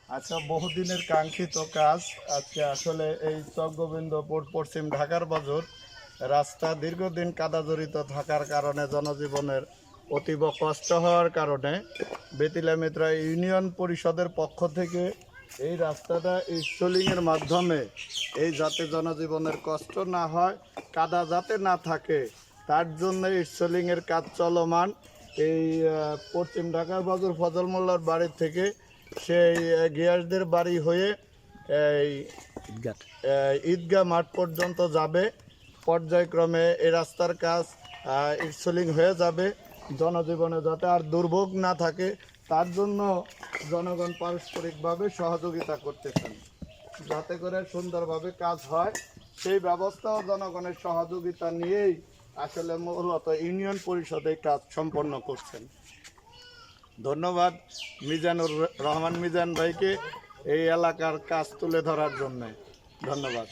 আচ্ছা, বহুদিনের কাঙ্ক্ষিত কাজ আজকে আসলে এই চকগোবিন্দপুর পশ্চিম ঢাকার বাজার রাস্তা দীর্ঘদিন কাদাজড়িত থাকার কারণে জনজীবনের অতীব কষ্ট হওয়ার কারণে বেতিলা মিত্রা ইউনিয়ন পরিষদের পক্ষ থেকে এই রাস্তাটা স্টলিংয়ের মাধ্যমে এই যাতে জনজীবনের কষ্ট না হয়, কাদা যাতে না থাকে, তার জন্য স্টলিংয়ের কাজ চলমান। এই পশ্চিম ঢাকার বাজার ফজল মোল্লার বাড়ি থেকে সেই গিয়াসদের বাড়ি হয়ে এই ঈদগাহ মাঠ পর্যন্ত যাবে। পর্যায়ক্রমে এই রাস্তার কাজ ইনসোলিং হয়ে যাবে। জনজীবনে যাতে আর দুর্ভোগ না থাকে তার জন্য জনগণ পারস্পরিকভাবে সহযোগিতা করতেছেন, যাতে করে সুন্দরভাবে কাজ হয় সেই ব্যবস্থাও জনগণের সহযোগিতা নিয়েই আসলে মূলত ইউনিয়ন পরিষদে কাজ সম্পন্ন করছেন। ধন্যবাদ মিজানুর রহমান মিজান ভাইকে এই এলাকার কাজ তুলে ধরার জন্য। ধন্যবাদ।